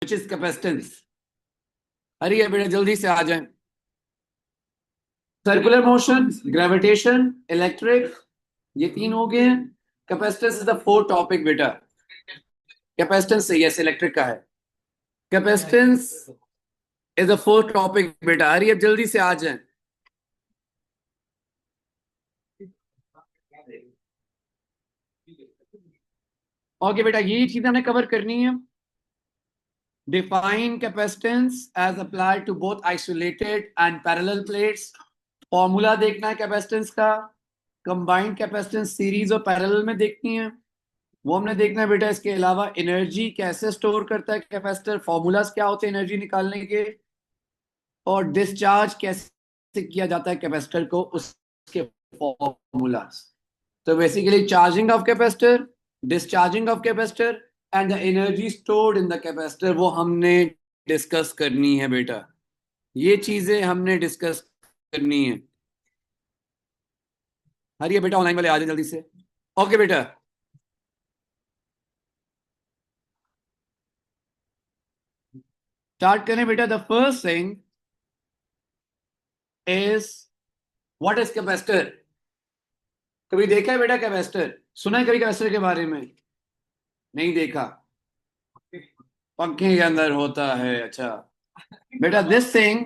Which is capacitance. अरे बेटा जल्दी से आ जाए। सर्कुलर मोशन, ग्रेविटेशन, इलेक्ट्रिक, ये तीन हो गए। Capacitance is the fourth topic बेटा। कैपेसिटेंस से यस इलेक्ट्रिक का है। Capacitance is the fourth topic बेटा। अरे अब जल्दी से आ जाए। ओके बेटा ये चीजें हमने कवर करनी है। Define capacitance as applied to both isolated and parallel plates. Formula देखना है कैपेसिटेंस का। कंबाइंड कैपेसिटेंस सीरीज और पैरेलल में देखनी है, वो हमने देखना है बेटा। इसके अलावा एनर्जी कैसे स्टोर करता है कैपेसिटर, फॉर्मूलाज क्या होते हैं एनर्जी निकालने के, और डिस्चार्ज कैसे किया जाता है कैपेसिटर को, उसके फॉर्मूलाज। तो basically charging of capacitor, discharging of capacitor and the energy stored in the capacitor, वो हमने डिस्कस करनी है बेटा। ये चीजें हमने डिस्कस करनी है। हरिए बेटा ऑनलाइन वाले आ जाए जल्दी से। ओके बेटा स्टार्ट करें बेटा। The first thing is what is capacitor. कभी देखा है बेटा कैपेसिटर, सुना है कभी कैपेसिटर के बारे में? नहीं देखा। पंखे के अंदर होता है, अच्छा बेटा। This thing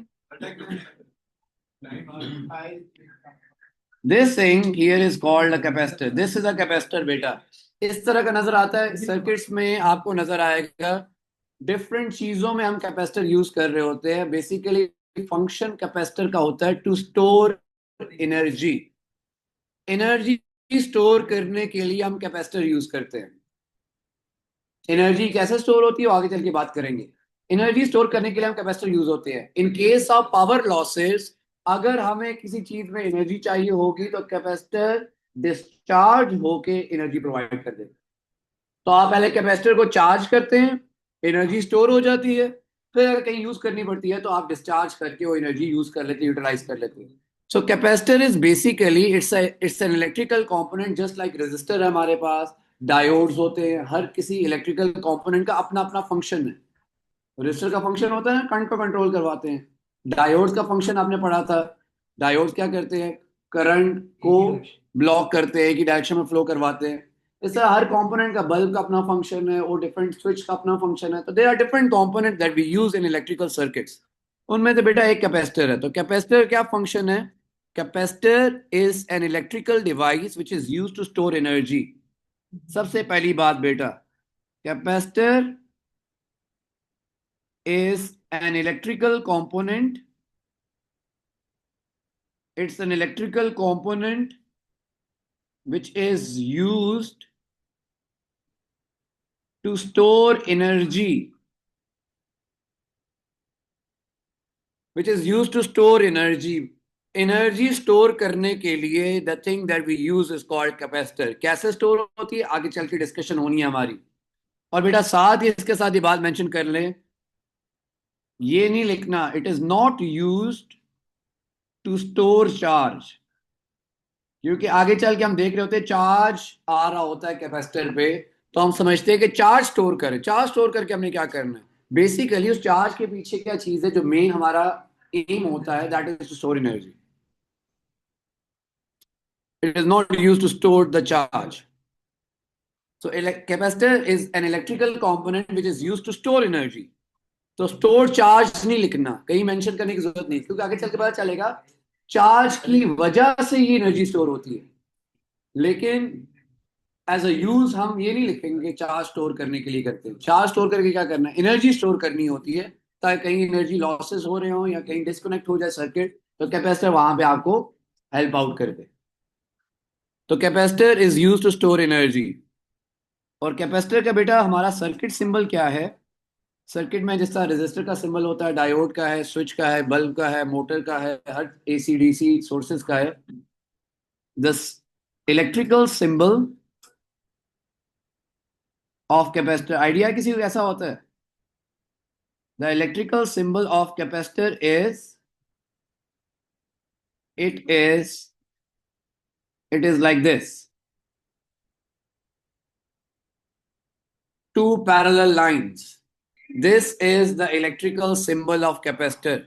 here is called a capacitor. This is a capacitor बेटा। इस तरह का नजर आता है सर्किट्स में, आपको नजर आएगा। डिफरेंट चीजों में हम कैपेसिटर यूज कर रहे होते हैं। बेसिकली फंक्शन कैपेसिटर का होता है to store energy. Energy store करने के लिए हम कैपेसिटर यूज करते हैं। एनर्जी कैसे स्टोर होती है आगे चल के बात करेंगे। एनर्जी स्टोर करने के लिए हम कैपेसिटर यूज होते हैं। In case of power losses, अगर हमें किसी चीज में एनर्जी चाहिए होगी तो कैपेसिटर डिस्चार्ज होके एनर्जी प्रोवाइड कर देगा। तो आप पहले कैपेसिटर को चार्ज करते हैं, एनर्जी स्टोर हो जाती है। फिर अगर कहीं यूज करनी पड़ती है तो आप डिस्चार्ज करके वो एनर्जी यूज कर लेते हैं, यूटिलाइज कर लेते हैं। So capacitor is basically it's an electrical component, just like resistor है हमारे पास, डायोड्स होते हैं। हर किसी इलेक्ट्रिकल कंपोनेंट का अपना अपना फंक्शन है। रेजिस्टर का फंक्शन होता है करंट को कंट्रोल करवाते हैं। डायोड्स का फंक्शन आपने पढ़ा था। डायोड्स क्या करते हैं? करंट को ब्लॉक करते हैं कि डायरेक्शन में फ्लो करवाते हैं। इस तरह हर कंपोनेंट का, बल्ब का अपना फंक्शन है और डिफरेंट स्विच का अपना फंक्शन है। तो there are different component that we use in electrical circuits. उनमें से बेटा एक कैपेसिटर है। तो कैपेसिटर क्या फंक्शन है? Capacitor is an electrical device which is use to store energy. सबसे पहली बात बेटा, capacitor is an electrical component. It's an electrical component which is used to store energy. Which is used to store energy. Energy store करने के लिए the thing that we use is called capacitor. कैसे store होती है आगे चल के discussion होनी है हमारी। और बेटा साथ ही इसके साथ ये बात मेंशन कर लें, ये नहीं लिखना it is not used to store charge, क्योंकि आगे चल के हम देख रहे होते हैं चार्ज आ रहा होता है कैपेसिटर पे, तो हम समझते हैं कि चार्ज स्टोर करें। चार्ज स्टोर करके हमने क्या करना है? बेसिकली उस चार्ज के पीछे क्या चीज है जो मेन हमारा एम होता है, that is to store energy. It is not use to store the charge. So capacitor is an electrical component which is use to store energy. तो स्टोर चार्ज नहीं लिखना, कहीं मेंशन करने की जरूरत नहीं, क्योंकि आगे चल के पता चलेगा चार्ज की वजह से ये एनर्जी स्टोर होती है। लेकिन एज अ यूज हम ये नहीं लिखेंगे चार्ज स्टोर करने के लिए करते हैं। चार्ज स्टोर करके क्या करना है? एनर्जी स्टोर करनी होती है, ताकि कहीं एनर्जी लॉसेस हो रहे हो या कहीं डिस्कनेक्ट हो जाए सर्किट, तो कैपेसिटर वहां पे आपको हेल्प आउट कर दे। तो capacitor is use to store energy. और कैपेसिटर का बेटा हमारा सर्किट सिंबल क्या है? सर्किट में जिस तरह रेजिस्टर का सिंबल होता है, डायोड का है, स्विच का है, बल्ब का है, मोटर का है, हर एसी डीसी सोर्सेज का है। This electrical symbol of capacitor, idea किसी को कैसा होता है? The electrical symbol of capacitor is, it is, it is like this. Two parallel lines. This is the electrical symbol of capacitor.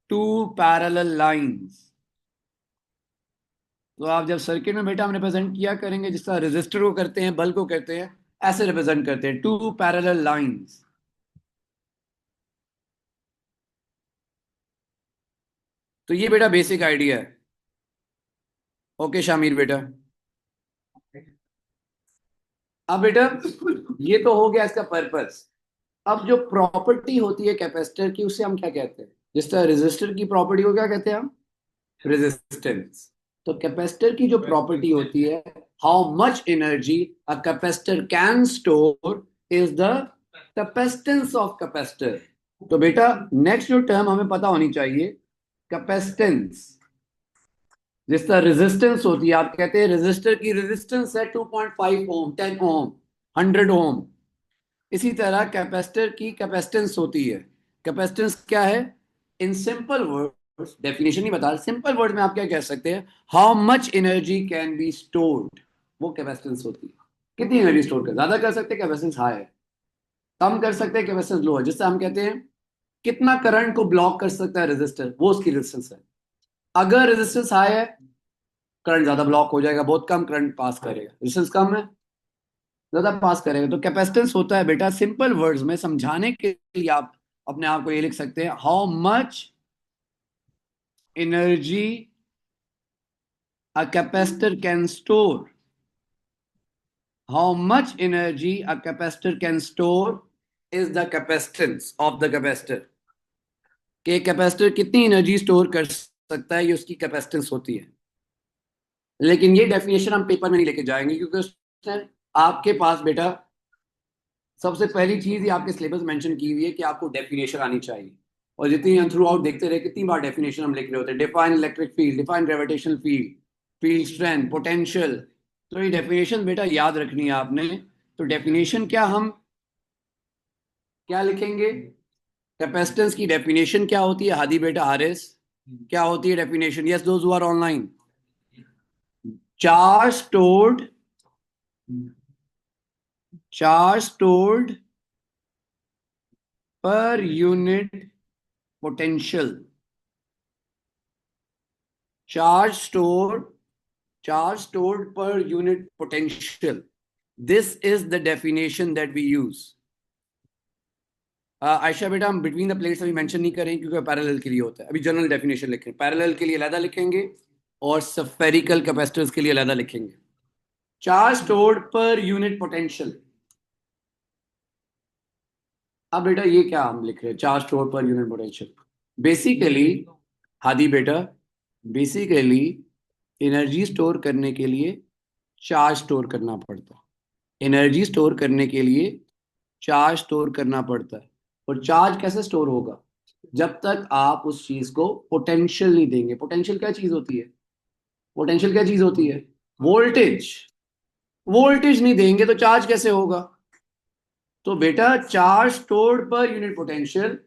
Two parallel lines. तो आप जब circuit में बेटा हम रिप्रेजेंट किया करेंगे जिस तरह रेजिस्टर को करते हैं, बल्ब को करते हैं, ऐसे रिप्रेजेंट करते हैं, टू पैरेलल लाइंस। तो ये बेटा बेसिक आइडिया है। ओके शामिर बेटा। अब बेटा ये तो हो गया इसका पर्पस। अब जो प्रॉपर्टी होती है कैपेसिटर की उसे हम क्या कहते हैं? जिस तरह रेजिस्टर की प्रॉपर्टी को क्या कहते हैं हम? रेजिस्टेंस। तो कैपेसिटर की जो प्रॉपर्टी होती है, how much energy a capacitor can store is the capacitance of capacitor. तो बेटा नेक्स्ट जो टर्म हमें पता होनी चाहिए, कैपेसिटेंस। जिस तरह रेजिस्टेंस होती है, आप कहते हैं रेजिस्टर की रेजिस्टेंस है 2.5 ओम, 10 ओम, 100 ओम। इसी तरह कैपेसिटर की कैपेसिटेंस होती है। कैपेसिटेंस क्या है? इन सिंपल वर्ड्स, डेफिनेशन नहीं बता, सिंपल वर्ड में आप क्या कह सकते हैं? How much energy can be stored, वो कैपेसिटेंस होती है। कितनी एनर्जी स्टोर कर, ज्यादा कर सकते हैं कैपेसिटेंस हाई है, कम कर सकते हैं कैपेसिटेंस लो है। जिससे हम कहते हैं कितना करंट को ब्लॉक कर सकता है रेजिस्टर, वो उसकी रेजिस्टेंस है। अगर रेजिस्टेंस हाई है, करंट ज्यादा ब्लॉक हो जाएगा, बहुत कम करंट पास करेगा। रेजिस्टेंस कम है, ज्यादा पास करेगा। तो कैपेसिटेंस होता है बेटा, सिंपल वर्ड्स में समझाने के लिए आप अपने आप को ये लिख सकते हैं, how much energy a capacitor can store. How much energy a capacitor can store is the capacitance of the capacitor. कि कैपेसिटर कितनी एनर्जी स्टोर कर सकता है, ये उसकी कैपेसिटेंस होती है। लेकिन ये डेफिनेशन हम पेपर में नहीं लेके जाएंगे, क्योंकि उसने आपके पास बेटा सबसे पहली चीज ही आपके सिलेबस मेंशन की हुई है कि आपको डेफिनेशन आनी चाहिए। और जितनी हम थ्रू आउट देखते रहे, कितनी बार डेफिनेशन हम लिख रहे होते हैं, define electric field, define gravitational field, field strength, potential. तो ये डेफिनेशन बेटा याद रखनी है आपने। तो डेफिनेशन क्या, हम क्या लिखेंगे? कैपेसिटेंस की डेफिनेशन क्या होती है हादी बेटा, हारिस? क्या होती है definition? Yes, those who are online. Charge stored, charge stored per unit potential, charge stored, charge stored per unit potential. This is the definition that we use. Ayesha बेटा हम बिटवीन द प्लेट्स अभी मेंशन नहीं करें, क्योंकि parallel के लिए होता है। अभी जनरल डेफिनेशन लिखें, पैरेलल के लिए अलग लिखेंगे और स्फेरिकल कैपेसिटर्स के लिए अलग लिखेंगे। Charge stored per unit potential. अब बेटा ये क्या हम लिख रहे हैं, charge stored per unit potential? Basically Hadi बेटा, बेसिकली एनर्जी स्टोर करने के लिए चार्ज स्टोर करना पड़ता है। एनर्जी स्टोर करने के लिए चार्ज स्टोर करना पड़ता है। और चार्ज कैसे स्टोर होगा? जब तक आप उस चीज को पोटेंशियल नहीं देंगे। पोटेंशियल क्या चीज होती है? पोटेंशियल क्या चीज होती है? वोल्टेज। वोल्टेज नहीं देंगे तो चार्ज कैसे होगा? तो बेटा charge stored per unit potential,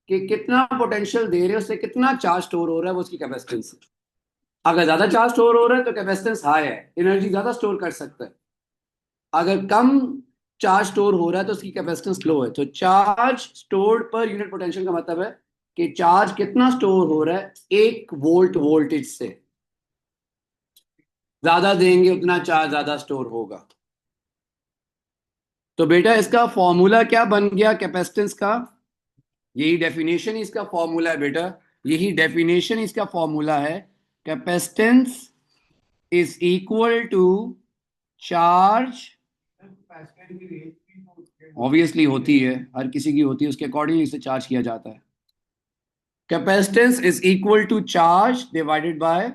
कि कितना पोटेंशियल दे रहे हो, उससे कितना चार्ज स्टोर हो रहा है, वो उसकी कैपेसिटेंस है। अगर ज्यादा चार्ज स्टोर हो रहा है तो कैपेसिटेंस हाई है, एनर्जी ज्यादा स्टोर कर सकता है। अगर कम चार्ज स्टोर हो रहा है तो उसकी कैपेसिटेंस लो है। तो charge stored per unit potential का मतलब है कि चार्ज कितना स्टोर हो रहा है 1 वोल्ट वोल्टेज से। ज्यादा देंगे उतना चार्ज ज्यादा स्टोर होगा। तो बेटा इसका फॉर्मूला क्या बन गया कैपेसिटेंस का? यही डेफिनेशन इसका फॉर्मूला है बेटा, यही डेफिनेशन इसका फॉर्मूला है। Capacitance is equal to charge, obviously होती है, हर किसी की होती है, उसके अकॉर्डिंगली इसे चार्ज किया जाता है। Capacitance is equal to charge divided by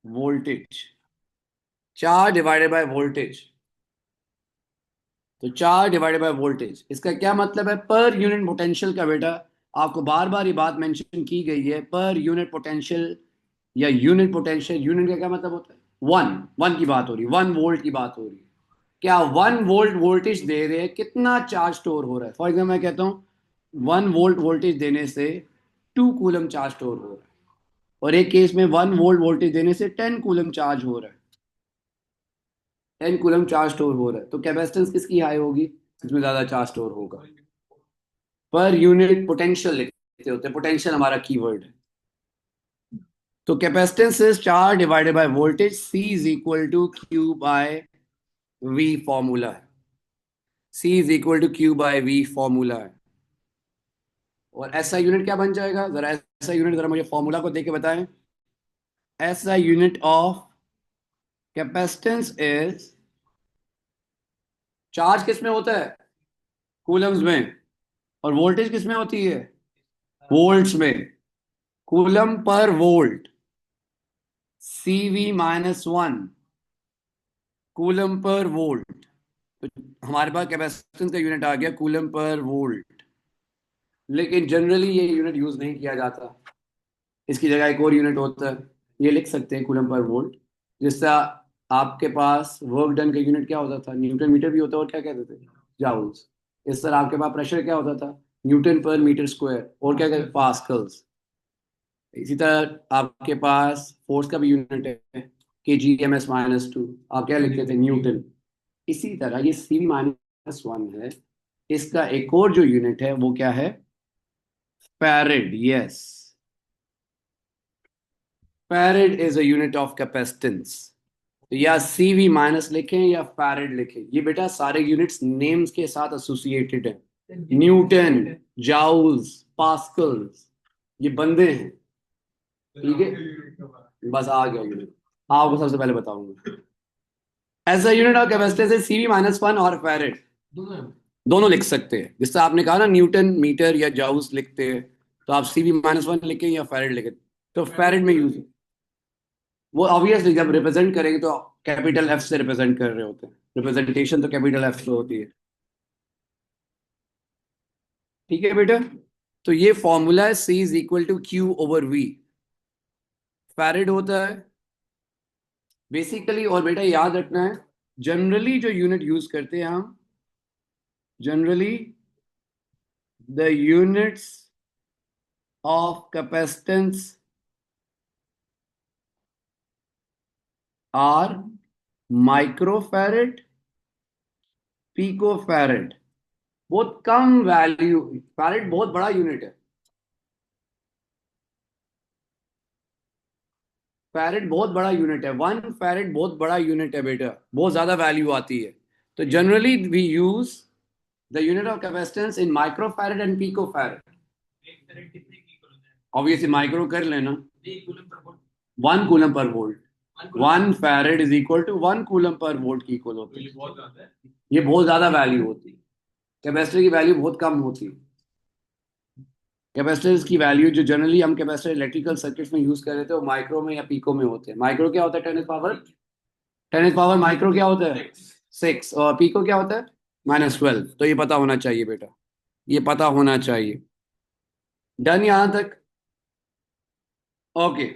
voltage. Charge divided by voltage. तो चार्ज डिवाइडेड बाय वोल्टेज, इसका क्या मतलब है? पर यूनिट पोटेंशियल का बेटा आपको बार बार ये बात मेंशन की गई है, पर यूनिट पोटेंशियल या यूनिट पोटेंशियल। यूनिट का क्या मतलब होता है? वन, वन की बात हो रही है, 1 वोल्ट की बात हो रही है। क्या 1 वोल्ट वोल्टेज दे रहे हैं, कितना चार्ज स्टोर हो रहा है? फॉर एग्जाम्पल मैं कहता हूँ 1 वोल्ट वोल्टेज देने से 2 कूलम चार्ज स्टोर हो रहा है, और एक केस में 1 वोल्ट वोल्टेज देने से 10 कूलम चार्ज हो रहा है। 10 कूलम चार्ज स्टोर हो रहा है, तो कैपेसिटेंस किसकी हाई होगी? इसमें ज्यादा चार्ज स्टोर होगा। पर यूनिट पोटेंशियल लिखते होते हैं, पोटेंशियल हमारा कीवर्ड है। तो capacitance is charge divided by voltage, C is equal to Q by V formula है। C is equal to Q by V formula है। और ऐसा यूनिट क्या बन जाएगा, जरा ऐसा यूनिट जरा मुझे फॉर्मूला को देख के बताएं। ऐसा unit of capacitance is, charge किस में होता है, कूलम्स में, और वोल्टेज किस में होती है, वोल्ट्स में। Coulomb per volt, CV-1 coulomb per volt. तो हमारे पास कैपेसिटेंस का यूनिट आ गया कूलम पर वोल्ट। लेकिन जनरली ये यूनिट यूज नहीं किया जाता, इसकी जगह एक और यूनिट होता है, ये लिख सकते हैं कूलम पर वोल्ट। जिससे आपके पास वर्क डन का यूनिट क्या होता था, न्यूटन मीटर भी होता है, और क्या कहते थे, जाउल्स। इस तरह आपके पास प्रेशर क्या होता था, न्यूटन पर मीटर स्क्वायर, और क्या कहते, पास्कल्स। इसी तरह आपके पास फोर्स का भी यूनिट है, kg/-2, आप क्या लिखते थे, न्यूटन। इसी तरह ये CV-1 है, इसका एक और जो यूनिट है वो क्या है, farad. Yes, farad is a unit of capacitance. या CV- लिखें या फैरेड लिखें, ये बेटा सारे यूनिट्स नेम्स के साथ एसोसिएटेड है। न्यूटन, जाउल्स, पास्कल्स, ये बंदे हैं। ठीक है, बस आ गया यूनिट, आपको सबसे पहले बताऊंगा। ऐसा यूनिट ऑफ कैपेसिटेंस है CV-1 और फैरेड, दोनों लिख सकते हैं। जिससे आपने कहा ना न्यूटन मीटर या जाउस लिखते हैं, तो आप CV-1 लिखें या फैरेड लिखें, तो फैरेड में यूज, वो ऑब्वियसली जब रिप्रेजेंट करेंगे तो कैपिटल F से रिप्रेजेंट कर रहे होते हैं, रिप्रेजेंटेशन तो कैपिटल F से होती है। ठीक है बेटा, तो ये फॉर्मूला है, C = Q/V। फैरेड होता है बेसिकली, और बेटा याद रखना है, जनरली जो यूनिट यूज करते हैं हम, generally the units of capacitance are microfarad, picofarad. बहुत कम वैल्यू, फैरेड बहुत बड़ा यूनिट है, फैरेड बहुत बड़ा यूनिट है, 1 फैरेड बहुत बड़ा यूनिट है बेटा, बहुत ज्यादा वैल्यू आती है। तो generally we use the unit of capacitance in microfarad and picofarad. Obviously micro कर लेना, 1 coulomb per volt, 1 farad = 1 coulomb per volt की इक्वल होती है। ये बहुत ज्यादा वैल्यू होती है, कैपेसिटर की वैल्यू बहुत कम होती है। कैपेसिटर्स की वैल्यू जो जनरली हम कैपेसिटर इलेक्ट्रिकल सर्किट्स में यूज कर रहे थे, वो माइक्रो में या पीको में होते हैं। माइक्रो क्या होता है, 10 पावर माइक्रो क्या होता है, 6, और पीको क्या होता है, -12। तो ये पता होना चाहिए बेटा, ये पता होना चाहिए। डन यहां तक, ओके।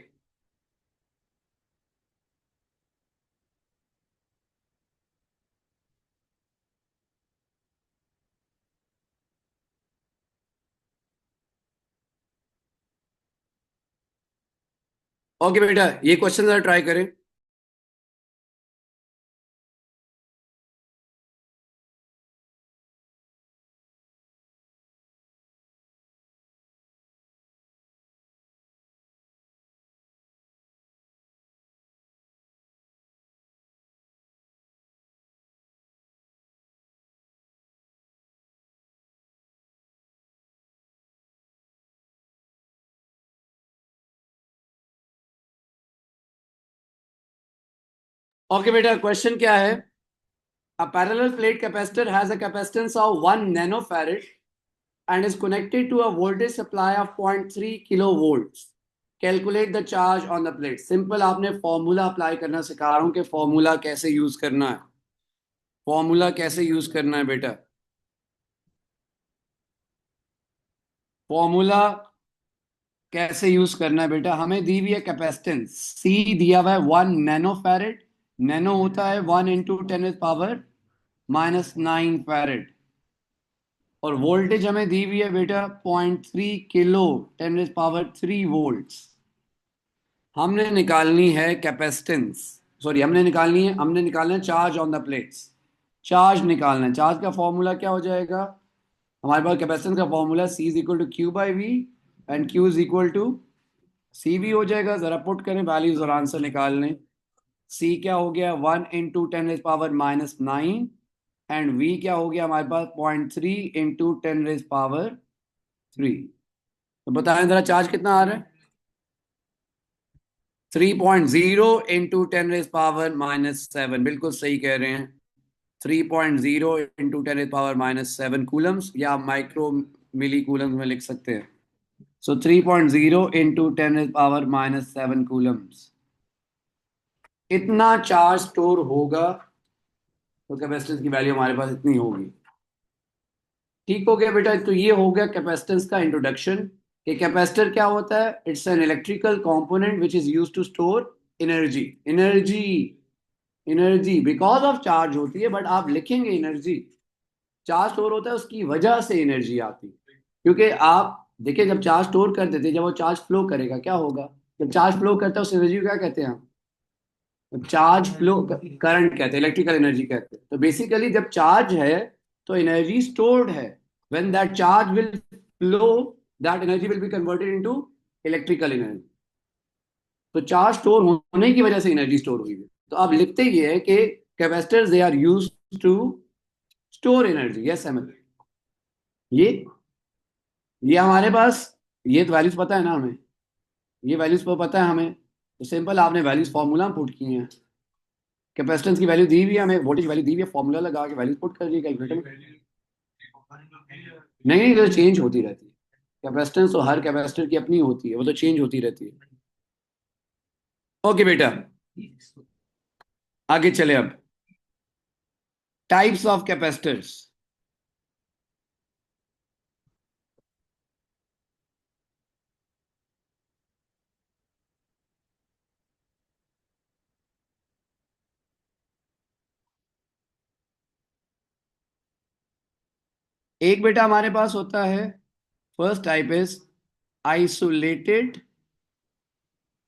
ओके बेटा, ये क्वेश्चन जरा ट्राई करें। ओके बेटा, क्वेश्चन क्या है, a parallel plate capacitor has a capacitance of 1 nanofarad and is connected to a voltage supply of 0.3 kilovolts. Calculate the charge on the plate. Simple, आपने formula apply करना सिखा रहा हूं कि फॉर्मूला कैसे यूज करना है, फॉर्मूला कैसे यूज करना है बेटा। फॉर्मूला कैसे यूज करना है बेटा, हमें दी हुई है कैपेसिटेंस, सी दिया हुआ है 1 नैनो फैरेड, नैनो होता है 1 × 10⁻⁻⁹ फैरेड, और वोल्टेज हमें दी हुई है बेटा 0.3 किलो 10⁻³ हमने निकालनी है कैपेसिटेंस, सॉरी हमने निकालना है charge on the plates. Charge निकालना है, चार्ज का फॉर्मूला क्या हो जाएगा, हमारे पास कैपेसिटेंस का formula C is equal to Q by V and Q is equal to C V हो जाएगा। जरा पुट करें वैल्यूज और आंसर निकाल लें। C क्या हो गया 1 × 10⁻⁹ एंड V क्या हो गया हमारे पास 0.3 × 10⁻³ तो बताएं जरा चार्ज कितना आ रहा है। 3.0 × 10⁻⁷ बिल्कुल सही कह रहे हैं। 3.0 × 10⁻⁷ कूलम्स या माइक्रो मिली कूलम्स में लिख सकते हैं। सो 3.0 × 10⁻⁷ कूलम्स इतना चार्ज स्टोर होगा तो कैपेसिटेंस की वैल्यू हमारे पास इतनी होगी। ठीक हो गया बेटा। तो ये हो गया कैपेसिटेंस का इंट्रोडक्शन कि कैपेसिटर क्या होता है। It's an electrical component which is used to store energy. Energy energy because of charge होती है, बट आप लिखेंगे एनर्जी। चार्ज स्टोर होता है उसकी वजह से एनर्जी आती है। क्योंकि आप देखिए जब चार्ज स्टोर कर देते हैं, जब वो चार्ज फ्लो करेगा क्या होगा। जब चार्ज फ्लो करता है उस एनर्जी को क्या कहते हैं हम। चार्ज फ्लो करंट कहते हैं, इलेक्ट्रिकल एनर्जी कहते हैं। तो बेसिकली जब चार्ज है तो एनर्जी स्टोर्ड है। When that charge will flow that energy will be converted into electrical energy. तो चार्ज स्टोर होने की वजह से एनर्जी स्टोर हुई है। तो आप लिखते ये है कि capacitors they are used to store energy. Yes um ये ये हमारे पास ये तो वैल्यूज पता है ना हमें। ये वैल्यूज पर पता है हमें। तो सिंपल आपने वैल्यूज फॉर्मूला पुट किए हैं। कैपेसिटेंस की वैल्यू दी हुई है हमें, वोल्टेज वैल्यू दी हुई है, फॉर्मूला लगा के वैल्यू पुट कर ली कैलकुलेटर में। नहीं नहीं, तो चेंज होती रहती है। कैपेसिटेंस तो हर कैपेसिटर की अपनी होती है, वो तो चेंज होती रहती है। ओके बेटा, आगे चले अब। Types of capacitors. एक बेटा हमारे पास होता है, first type is isolated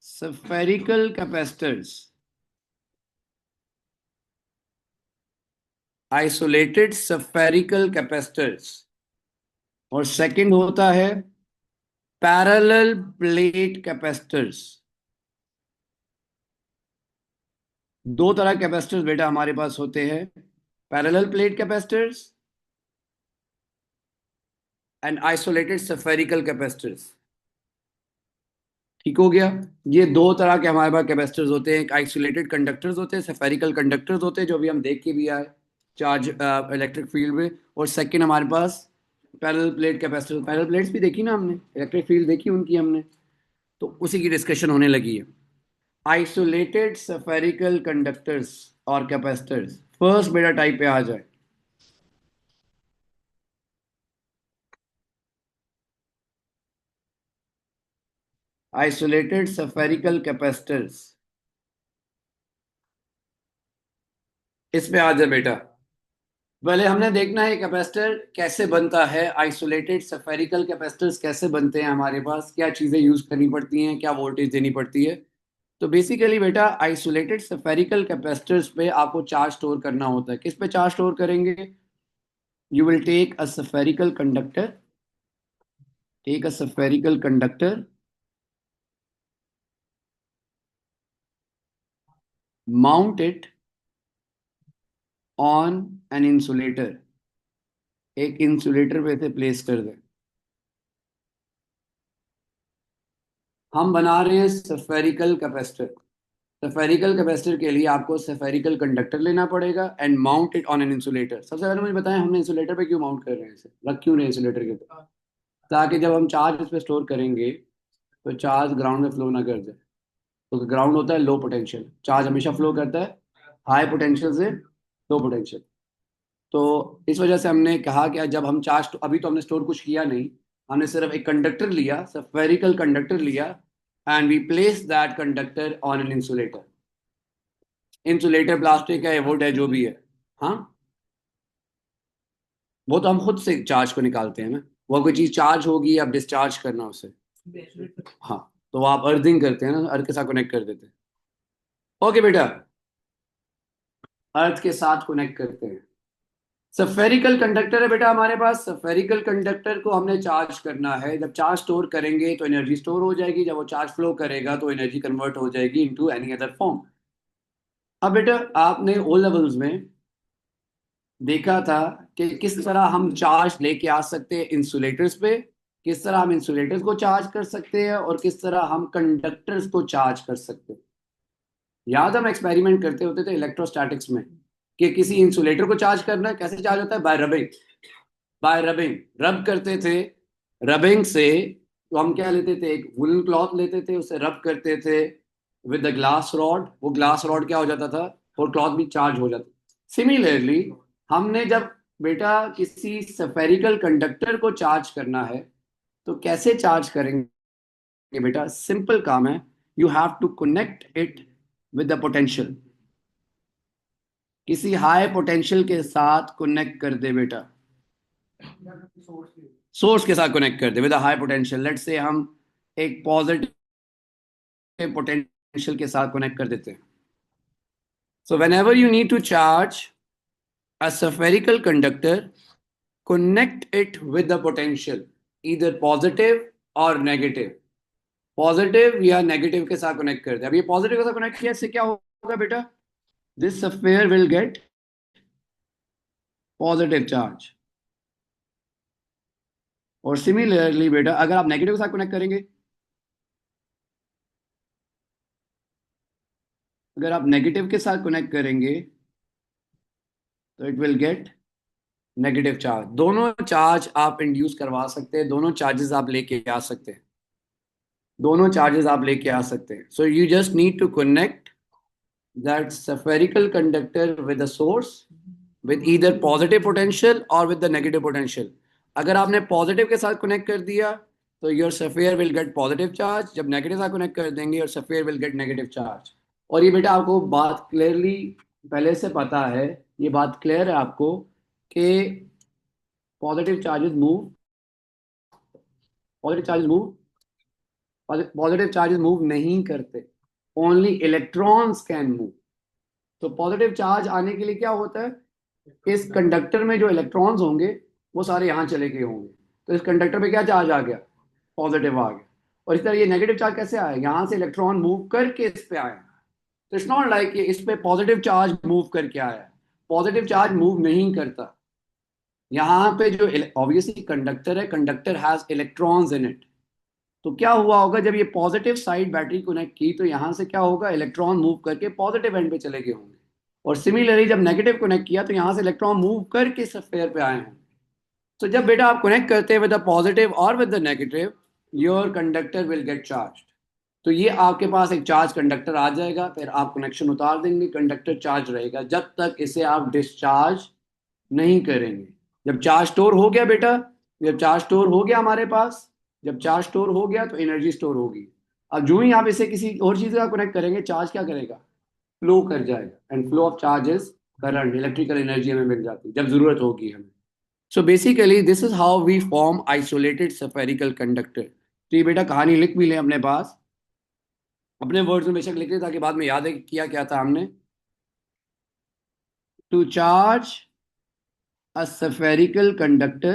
spherical capacitors। Isolated spherical capacitors। और सेकंड होता है पैरेलल प्लेट कैपेसिटर्स। दो तरह के कैपेसिटर्स बेटा हमारे पास होते हैं, parallel plate capacitors and isolated spherical capacitors. ठीक हो गया। ये दो तरह के हमारे पास कैपेसिटर्स होते हैं। एक आइसोलेटेड कंडक्टर्स होते हैं, spherical कंडक्टर्स होते हैं, जो भी हम देख के भी आए चार्ज इलेक्ट्रिक फील्ड में। और सेकंड हमारे पास parallel plate capacitor. Parallel plates भी देखी ना हमने, इलेक्ट्रिक फील्ड देखी उनकी हमने। तो उसी की डिस्कशन होने लगी है। आइसोलेटेड spherical कंडक्टर्स और कैपेसिटर्स। फर्स्ट बेटा टाइप पे आ जाए। आइसोलेटेड spherical कैपेसिटर्स, इस पे आ जाए बेटा। पहले हमने देखना है कैपेसिटर कैसे बनता है। आइसोलेटेड spherical कैपेसिटर्स कैसे बनते हैं, हमारे पास क्या चीजें यूज करनी पड़ती हैं, क्या वोल्टेज देनी पड़ती है। तो बेसिकली बेटा आइसोलेटेड spherical कैपेसिटर्स पे आपको चार्ज स्टोर करना होता है। किस पे चार्ज स्टोर करेंगे। You will take a spherical conductor, take a spherical conductor, mount it on an insulator. एक इंसुलेटर पे इसे प्लेस कर दें। हम बना रहे हैं spherical कैपेसिटर। spherical कैपेसिटर के लिए आपको spherical कंडक्टर लेना पड़ेगा and mount it on an insulator. सबसे पहले मुझे बताएं हमने इंसुलेटर पे क्यों माउंट कर रहे हैं इसे, रख क्यों रहे हैं इंसुलेटर के ऊपर। ताकि जब हम चार्ज इस पे स्टोर करेंगे तो चार्ज ग्राउंड में फ्लो ना कर जाए। तो ग्राउंड होता है लो पोटेंशियल, चार्ज हमेशा फ्लो करता है हाई पोटेंशियल से लो पोटेंशियल। तो इस वजह से हमने कहा कि जब हम चार्ज, अभी तो हमने स्टोर कुछ किया नहीं, हमने सिर्फ एक कंडक्टर लिया, spherical कंडक्टर लिया and we place that conductor on an insulator. Insulator plastic है, वुड है, जो भी है। हाँ, वो तो हम खुद से चार्ज को निकालते हैं ना। वो कोई चीज चार्ज होगी, अब डिस्चार्ज करना उसे। हाँ, तो वो आप अर्थिंग करते हैं ना, अर्थ के साथ कनेक्ट कर देते हैं। ओके बेटा, अर्थ के साथ कनेक्ट करते हैं। सफेरिकल कंडक्टर है बेटा हमारे पास। सफेरिकल कंडक्टर को हमने चार्ज करना है। जब चार्ज स्टोर करेंगे तो एनर्जी स्टोर हो जाएगी, जब वो चार्ज फ्लो करेगा तो एनर्जी कन्वर्ट हो जाएगी इनटू एनी अदर फॉर्म। अब बेटा आपने ओ लेवल्स में देखा था कि किस तरह हम चार्ज लेके आ सकते हैं इंसुलेटर्स पे, किस तरह हम इंसुलेटर्स को चार्ज कर सकते हैं और किस तरह हम कंडक्टर्स को चार्ज कर सकते हैं। याद हम एक्सपेरिमेंट करते होते थे इलेक्ट्रोस्टैटिक्स में कि किसी इंसुलेटर को चार्ज करना है, कैसे चार्ज होता है? Bye rubbing. बाय रबिंग, रब करते थे। रबिंग से तो हम क्या लेते थे, एक वुलन क्लॉथ लेते थे, उसे रब करते थे विद द ग्लास रॉड। वो ग्लास रॉड क्या हो जाता था, और क्लॉथ भी चार्ज हो जाता। सिमिलरली हमने जब बेटा किसी स्फेरिकल कंडक्टर को चार्ज करना है तो कैसे चार्ज करेंगे बेटा? सिंपल काम है। You have to connect it with the potential. किसी हाई पोटेंशियल के साथ कनेक्ट कर दे बेटा, सोर्स के साथ कनेक्ट कर दे with high potential. Let's say हम एक पॉजिटिव पोटेंशियल के साथ कनेक्ट कर देते हैं। So whenever you need to charge a spherical conductor, connect it with the potential, either positive और नेगेटिव। पॉजिटिव या नेगेटिव के साथ कनेक्ट कर दे। अब ये पॉजिटिव के साथ कनेक्ट किया, इससे क्या होगा बेटा? This sphere will get positive charge. और सिमिलरली बेटा अगर आप नेगेटिव के साथ कनेक्ट करेंगे, अगर आप नेगेटिव के साथ कनेक्ट करेंगे तो it will get negative charge. दोनों चार्ज आप इंड्यूस करवा सकते हैं, दोनों चार्जेस आप लेके आ सकते हैं, दोनों चार्जेस आप लेके आ सकते हैं। So you just need to connect that spherical conductor with the source with either positive potential और with the negative potential। अगर आपने पॉजिटिव के साथ कनेक्ट कर दिया तो your sphere will get positive charge, जब नेगेटिव साथ कनेक्ट कर देंगे your sphere will get negative charge. और ये बेटा आपको बात क्लियरली पहले से पता है, ये बात क्लियर है आपको कि positive charges move, positive charges move, positive charges move नहीं करते, ओनली इलेक्ट्रॉन्स कैन मूव। तो पॉजिटिव चार्ज आने के लिए क्या होता है, इस कंडक्टर में जो इलेक्ट्रॉन्स होंगे वो सारे यहाँ चले गए होंगे, तो इस कंडक्टर पे क्या चार्ज आ गया? पॉजिटिव आ गया। और इस तरह ये नेगेटिव चार्ज कैसे आया? यहाँ से इलेक्ट्रॉन मूव करके इस पे आया। तो इट्स नॉट लाइक इस पे पॉजिटिव चार्ज मूव करके आया। पॉजिटिव चार्ज मूव नहीं करता। यहाँ पे जो ऑब्वियसली कंडक्टर है, conductor has electrons in it. तो क्या हुआ होगा जब ये पॉजिटिव साइड बैटरी कनेक्ट की तो यहाँ से क्या होगा, इलेक्ट्रॉन मूव करके पॉजिटिव एंड पे चले गए होंगे। और सिमिलरली जब नेगेटिव कनेक्ट किया तो यहाँ से इलेक्ट्रॉन मूव करके स्फीयर पे आए हैं। तो जब बेटा आप कनेक्ट करते हैं विद द पॉजिटिव और with the negative, your conductor will get charge. तो ये आपके पास एक चार्ज कंडक्टर आ जाएगा, फिर आप कनेक्शन उतार देंगे, कंडक्टर चार्ज रहेगा जब तक इसे आप डिस्चार्ज नहीं करेंगे। जब चार्ज स्टोर हो गया बेटा, जब चार्ज स्टोर हो गया हमारे पास, जब चार्ज स्टोर हो गया तो एनर्जी स्टोर होगी। अब जो ही आप इसे किसी और चीज का कनेक्ट करेंगे, चार्ज क्या करेगा? फ्लो कर जाएगा। And flow of charges current, electrical energy हमें मिल जाती है जब जरूरत होगी हमें। So basically this is how we form isolated spherical conductor. तो ये बेटा कहानी लिख भी लें अपने पास, अपने वर्ड्स में बेशक लिख लें ताकि बाद में याद है कि किया क्या था हमने। To charge a spherical conductor,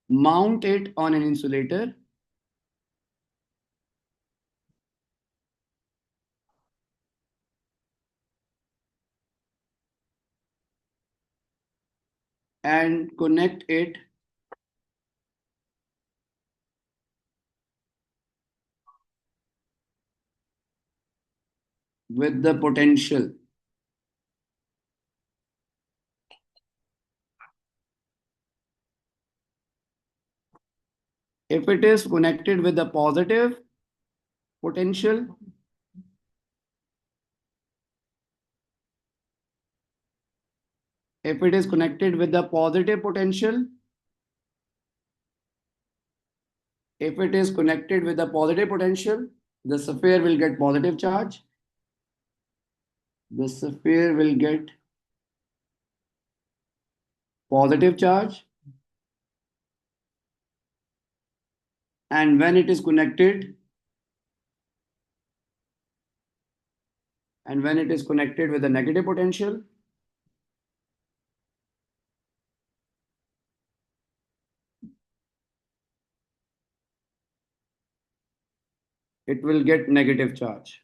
mount it on an insulator, and connect it with the potential. If it is connected with the positive potential, if it is connected with the positive potential, if it is connected with the positive potential, the sphere will get positive charge. The sphere will get positive charge. And when it is connected and when it is connected with a negative potential, it will get negative charge.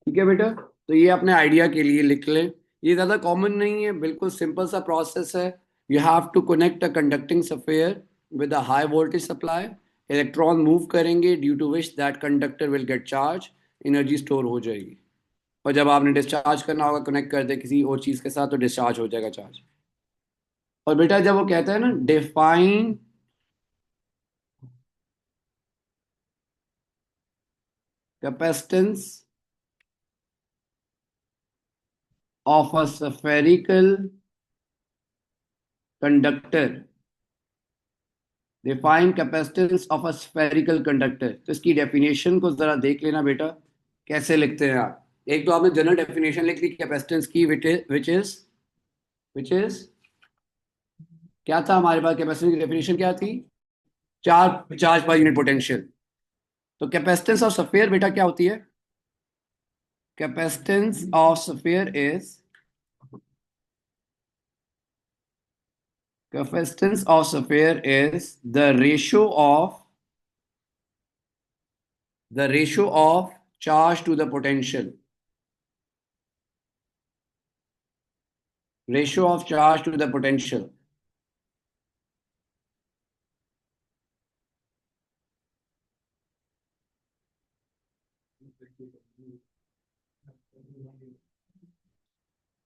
ठीक है बेटा, तो ये अपने idea के लिए लिख लें। ये ज़्यादा कॉमन नहीं है, बिल्कुल सिंपल सा प्रोसेस है। You have to connect a conducting sphere with a high voltage supply. Electron move करेंगे, due to which that conductor will get charge, energy store हो जाएगी। और जब आपने डिस्चार्ज करना होगा, कनेक्ट कर दे किसी और चीज़ के साथ, तो डिस्चार्ज हो जाएगा चार्ज। और बेटा जब वो कहता है ना, define capacitance of a spherical conductor, define capacitance of a spherical conductor, तो इसकी डेफिनेशन को जरा देख लेना बेटा, कैसे लिखते हैं आप। एक तो आपने जनरल डेफिनेशन लिख ली कैपेसिटेंस की, विच इज क्या था हमारे पास, कैपेसिटेंस की डेफिनेशन क्या थी? Charge charge per unit potential. तो कैपेसिटेंस ऑफ स्फीयर बेटा क्या होती है? Capacitance of sphere is, capacitance of sphere is the ratio of charge to the potential, ratio of charge to the potential।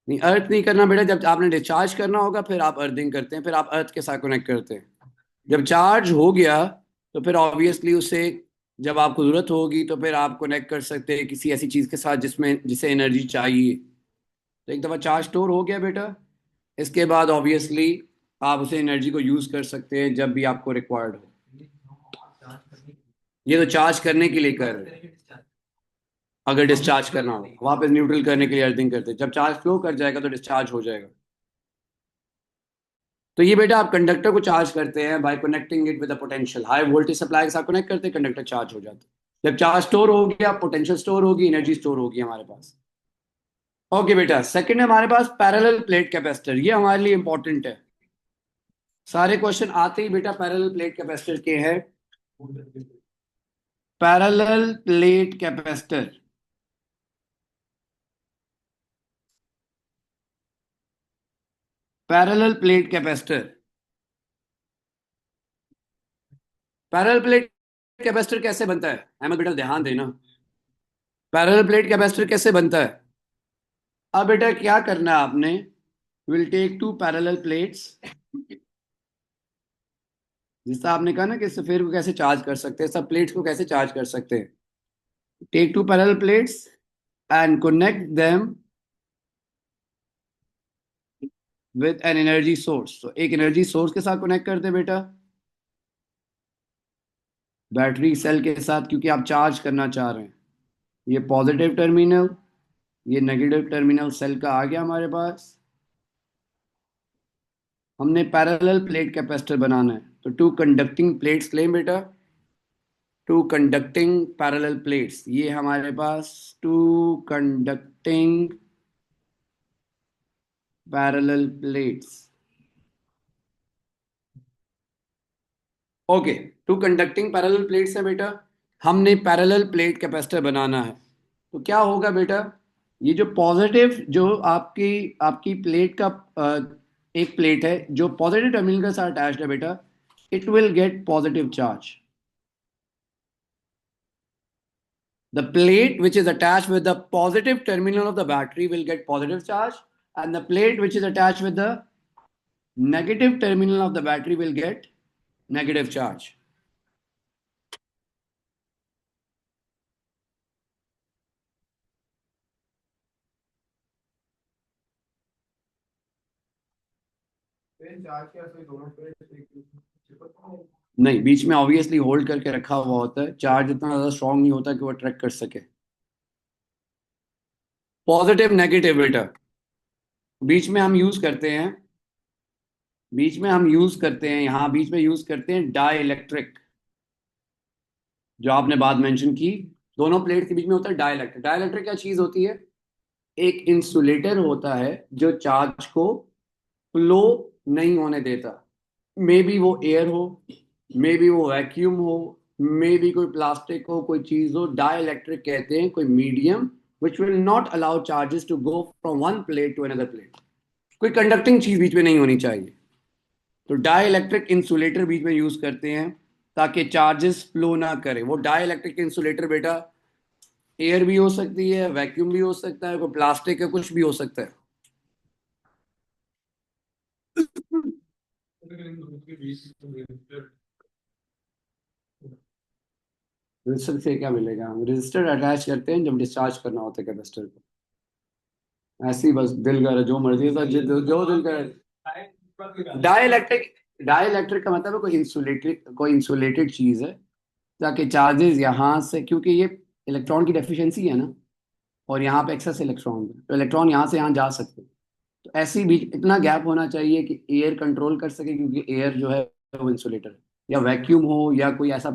नहीं, अर्थ नहीं करना बेटा। जब आपने डिस्चार्ज करना होगा फिर आप अर्थिंग करते हैं, फिर आप अर्थ के साथ कनेक्ट करते हैं। जब चार्ज हो गया तो फिर ऑब्वियसली उससे, जब आपको जरूरत होगी तो फिर आप कनेक्ट कर सकते हैं किसी ऐसी चीज के साथ जिसमें जिसे एनर्जी चाहिए। तो एक दफा चार्ज स्टोर हो गया बेटा, इसके बाद ऑब्वियसली आप उसे एनर्जी को यूज कर सकते हैं जब भी आपको रिक्वायर्ड हो। ये तो चार्ज करने के लिए कर रहे हैं। अगर डिस्चार्ज करना हो, वापस न्यूट्रल करने के लिए अर्थिंग करते हैं। जब चार्ज फ्लो कर जाएगा तो डिस्चार्ज हो जाएगा। तो ये बेटा आप कंडक्टर को चार्ज करते हैं bye connecting it with a potential. High voltage supply के साथ कनेक्ट करते हैं, कंडक्टर चार्ज हो जाता है। जब चार्ज स्टोर हो गया, पोटेंशियल स्टोर होगी, एनर्जी स्टोर होगी हमारे पास। ओके बेटा, सेकंड है हमारे पास पैरेलल प्लेट कैपेसिटर। ये हमारे लिए इंपॉर्टेंट है। सारे क्वेश्चन आते ही बेटा पैरेलल प्लेट कैपेसिटर के हैं। Parallel plate capacitor, parallel plate capacitor, parallel plate capacitor कैसे बनता है? अहमद बेटा ध्यान देना। पैरेलल प्लेट कैपेसिटर कैसे बनता है? अब बेटा क्या करना है आपने, will take two parallel plates. जिससे आपने कहा ना कि सफेयर को कैसे चार्ज कर सकते हैं, सब प्लेट्स को कैसे चार्ज कर सकते हैं। Take two parallel plates and connect them with an energy source. तो एक एनर्जी सोर्स के साथ कनेक्ट करते हैं बेटा, बैटरी सेल के साथ, क्योंकि आप चार्ज करना चाह रहे हैं। ये पॉजिटिव टर्मिनल, ये नेगेटिव टर्मिनल सेल का आ गया हमारे पास। हमने पैरेलल प्लेट कैपेसिटर बनाना है, तो टू कंडक्टिंग प्लेट्स लें बेटा। टू कंडक्टिंग पैरेलल प्लेट्स, ये हमारे पास two conducting parallel plates. Okay, two conducting parallel plates है बेटा। हमने पैरेलल प्लेट कैपेसिटर बनाना है। तो क्या होगा बेटा, ये जो पॉजिटिव, जो आपकी आपकी प्लेट का एक प्लेट है जो पॉजिटिव टर्मिनल के साथ अटैच्ड है बेटा, it will get positive charge. The plate which is attached with the positive terminal of the battery will get positive charge, and the plate which is attached with the negative terminal of the battery will get negative charge. नहीं, बीच में obviously hold करके रखा हुआ होता है, charge इतना ज्यादा strong नहीं होता कि वो अट्रैक्ट कर सके। पॉजिटिव नेगेटिव बेटा, बीच में हम यूज करते हैं, बीच में हम यूज करते हैं, यहाँ बीच में यूज करते हैं डाई इलेक्ट्रिक, जो आपने बात मेंशन की। दोनों प्लेट के बीच में होता है डाई इलेक्ट्रिक। डाई इलेक्ट्रिक क्या चीज होती है? एक इंसुलेटर होता है जो चार्ज को फ्लो नहीं होने देता। मे बी वो एयर हो, मे बी वो वैक्यूम हो, मे बी कोई प्लास्टिक हो, कोई चीज हो, डाई इलेक्ट्रिक कहते हैं कोई medium which will not allow charges to go from one plate to another plate. कोई कंडक्टिंग चीज बीच में नहीं होनी चाहिए। तो डाई इलेक्ट्रिक इंसुलेटर बीच में यूज करते हैं ताकि चार्जेस फ्लो ना करे। वो डाई इलेक्ट्रिक इंसुलेटर बेटा एयर भी हो सकती है, वैक्यूम भी हो सकता है, कोई प्लास्टिक है, कुछ भी हो सकता है। रजिस्टर से क्या मिलेगा? हम रजिस्टर अटैच करते हैं जब डिस्चार्ज करना होता है कैपेसिटर को। ऐसे ही बस दिल करे जो मर्जी था, जो दिल करे। डाई इलेक्ट्रिक का मतलब है कोई इंसुलेटेड चीज है ताकि चार्जेस यहाँ से, क्योंकि ये इलेक्ट्रॉन की डेफिशिएंसी है ना, और यहाँ पे एक्सेस इलेक्ट्रॉन है, तो इलेक्ट्रॉन यहाँ से यहाँ जा सकते हैं। तो ऐसी भी इतना गैप होना चाहिए कि एयर कंट्रोल कर सके, क्योंकि एयर जो है वो इंसुलेटर है, या वैक्यूम हो या कोई ऐसा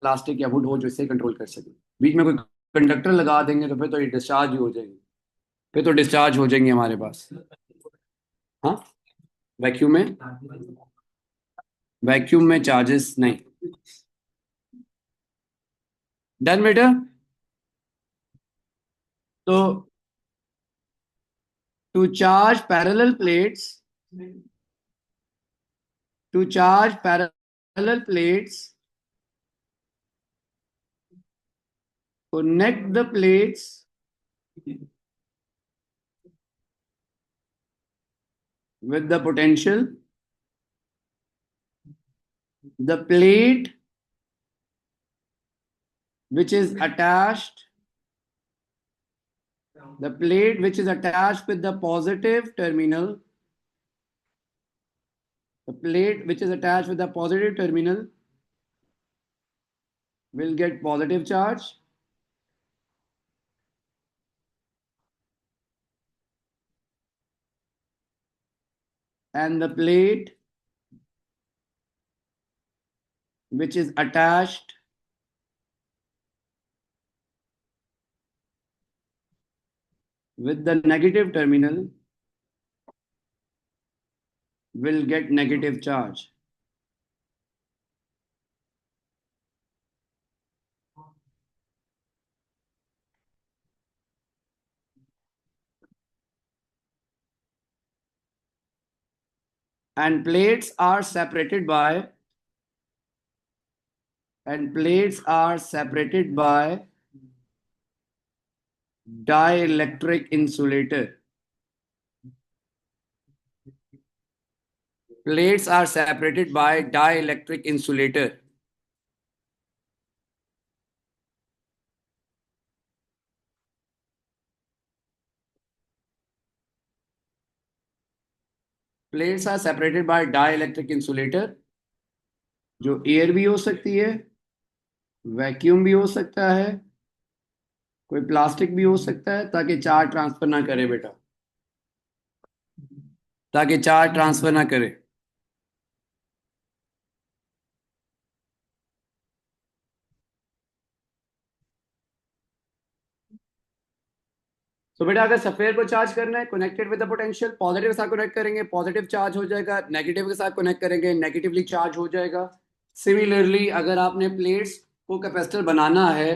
प्लास्टिक या वुड हो जो इससे कंट्रोल कर सके। बीच में कोई कंडक्टर लगा देंगे तो फिर तो ये डिस्चार्ज ही हो जाएंगे, फिर तो डिस्चार्ज हो जाएंगे हमारे पास। हाँ, वैक्यूम में, वैक्यूम में चार्जेस नहीं। डन बेटा। तो to charge parallel plates, to charge parallel plates, connect the plates with the potential. The plate which is attached, the plate which is attached with the positive terminal, the plate which is attached with the positive terminal will get positive charge, and the plate which is attached with the negative terminal will get negative charge. And plates are separated by, and plates are separated by dielectric insulator. Plates are separated by dielectric insulator. Plates are separated by dielectric insulator, जो air भी हो सकती है, vacuum भी हो सकता है, कोई प्लास्टिक भी हो सकता है, ताकि चार्ज ट्रांसफर ना करे बेटा, ताकि चार्ज ट्रांसफर ना करे। तो बेटा अगर सफेयर को चार्ज करना है, connected with the potential, positive के साथ कनेक्ट करेंगे, पॉजिटिव चार्ज हो जाएगा, नेगेटिव के साथ कनेक्ट करेंगे, नेगेटिवली चार्ज हो जाएगा। सिमिलरली अगर आपने प्लेट्स को कैपेसिटर बनाना है,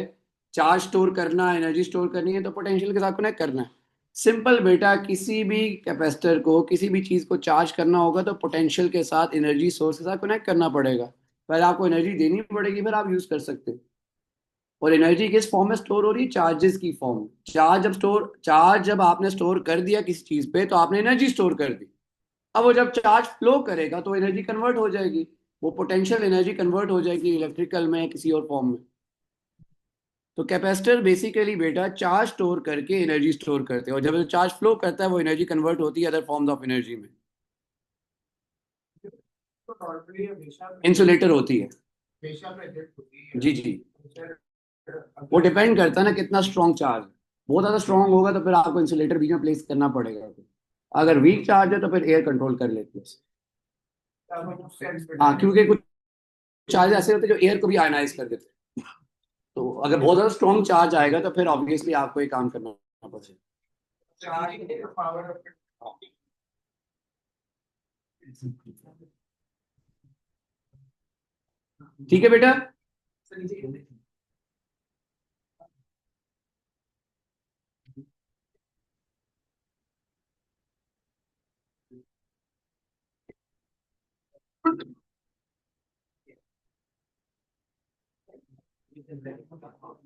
चार्ज स्टोर करना है, एनर्जी स्टोर करनी है, तो पोटेंशियल के साथ कनेक्ट करना है। सिंपल बेटा, किसी भी कैपेसिटर को, किसी भी चीज को चार्ज करना होगा तो पोटेंशियल के साथ, एनर्जी सोर्स के साथ कनेक्ट करना पड़ेगा। पहले आपको एनर्जी देनी पड़ेगी, फिर आप यूज कर सकते हैं। और एनर्जी किस फॉर्म में स्टोर हो रही है? चार्जेस की फॉर्म में। चार्ज जब आपने स्टोर कर दिया किसी चीज पे, तो आपने एनर्जी स्टोर कर दी। अब वो जब चार्ज फ्लो करेगा तो एनर्जी कन्वर्ट हो जाएगी, वो पोटेंशियल एनर्जी कन्वर्ट हो जाएगी इलेक्ट्रिकल में या किसी और फॉर्म में। तो कैपेसिटर बेसिकली बेटा चार्ज स्टोर करके एनर्जी स्टोर करते हैं, और जब चार्ज फ्लो करता है वो एनर्जी कन्वर्ट होती है अदर फॉर्म्स ऑफ एनर्जी में। इंसुलेटर होती है। जी जी, वो डिपेंड करता है ना कितना स्ट्रॉन्ग चार्ज है। बहुत ज्यादा स्ट्रॉन्ग होगा तो फिर आपको इंसुलेटर बीच में प्लेस करना पड़ेगा। अगर वीक चार्ज है तो फिर एयर कंट्रोल कर लेते हैं। हाँ, क्योंकि कुछ चार्ज ऐसे होते हैं जो एयर को भी आयनाइज कर देते हैं। तो अगर बहुत ज्यादा स्ट्रॉन्ग चार्ज आएगा तो फिर ऑब्वियसली आपको ये काम करना पड़ेगा। ठीक है बेटा।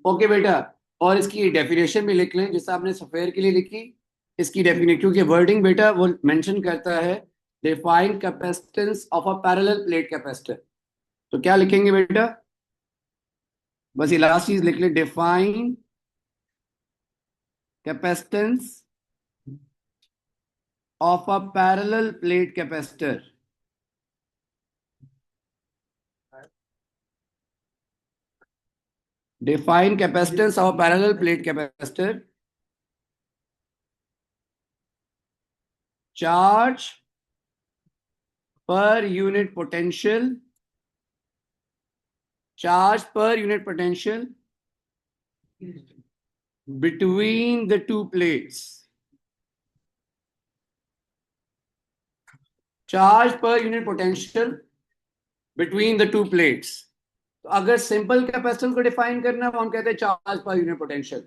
ओके बेटा, और इसकी डेफिनेशन भी लिख लें जैसे आपने सफेयर के लिए लिखी। इसकी डेफिनेशन, क्योंकि वर्डिंग बेटा वो मेंशन करता है define capacitance of a parallel plate capacitor. तो क्या लिखेंगे बेटा? बस ये लास्ट चीज लिख ले, define capacitance of a parallel plate capacitor. Define capacitance of a parallel plate capacitor, charge per unit potential, charge per unit potential between the two plates, charge per unit potential between the two plates। तो अगर simple capacitance को define करना है वो हम कहते हैं charge per unit potential,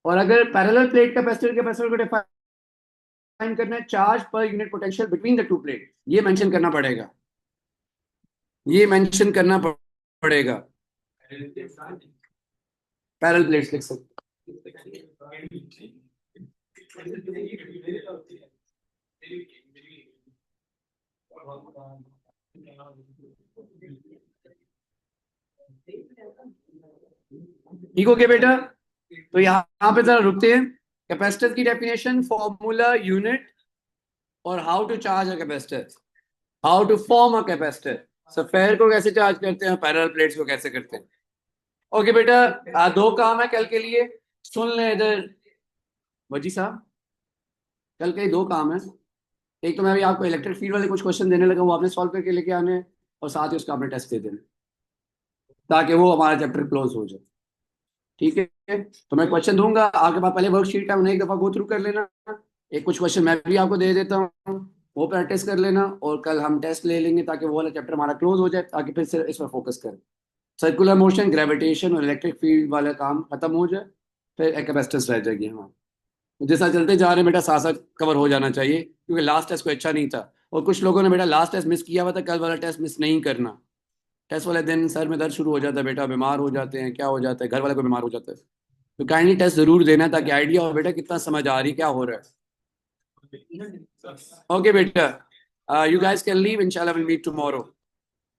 और अगर पैरेलल प्लेट कैपेसिटर को डिफाइन करना है charge per unit potential between the two plate. ये मेंशन करना पड़ेगा, ये मेंशन करना पड़ेगा। पैरेलल प्लेट्स लिख सकते। ठीक हो गया बेटा? तो यहाँ पे जरा रुकते हैं। कैपेसिटर की डेफिनेशन, फॉर्मूला, यूनिट, और how to charge a capacitor, how to form a capacitor. Sphere को कैसे चार्ज करते हैं, पैरेलल प्लेट्स को कैसे करते हैं। ओके बेटा, दो काम है कल के लिए, सुन ले इधर वजी साहब। कल के दो काम है। एक तो मैं अभी आपको इलेक्ट्रिक फील्ड वाले कुछ क्वेश्चन देने लगा, वो आपने सॉल्व करके लेके आने हैं, और साथ ही उसका आपने टेस्ट दे देना, ताकि वो हमारा चैप्टर क्लोज हो जाए। ठीक है, तो मैं क्वेश्चन दूंगा, आपके पास पहले वर्कशीट है, उन्हें एक दफा गो थ्रू कर लेना। एक कुछ क्वेश्चन मैं भी आपको दे देता हूँ, वो प्रैक्टिस कर लेना, और कल हम टेस्ट ले लेंगे ताकि वो वाला चैप्टर हमारा क्लोज हो जाए, ताकि फिर से इस पर फोकस करें। सर्कुलर मोशन, ग्रेविटेशन और इलेक्ट्रिक फील्ड वाला काम खत्म हो जाए, फिर एक कैपेसिटेंस रह जाएगी। हाँ, जैसा चलते जा रहे हैं बेटा, साथ साथ कवर हो जाना चाहिए, क्योंकि लास्ट टेस्ट कोई अच्छा नहीं था, और कुछ लोगों ने बेटा लास्ट टेस्ट मिस किया हुआ था, कल वाला टेस्ट मिस नहीं करना। टेस्ट वाले दिन सर में दर्द शुरू हो जाता है बेटा, बीमार हो जाते हैं, क्या हो जाता है, घर वाले को बीमार हो जाता है। तो काइंडली टेस्ट जरूर देना, ताकि आइडिया हो बेटा कितना समझ आ रही, क्या हो रहा है। ओके बेटा, यू गाइस कैन लीव, इंशाल्लाह विल मीट टुमारो।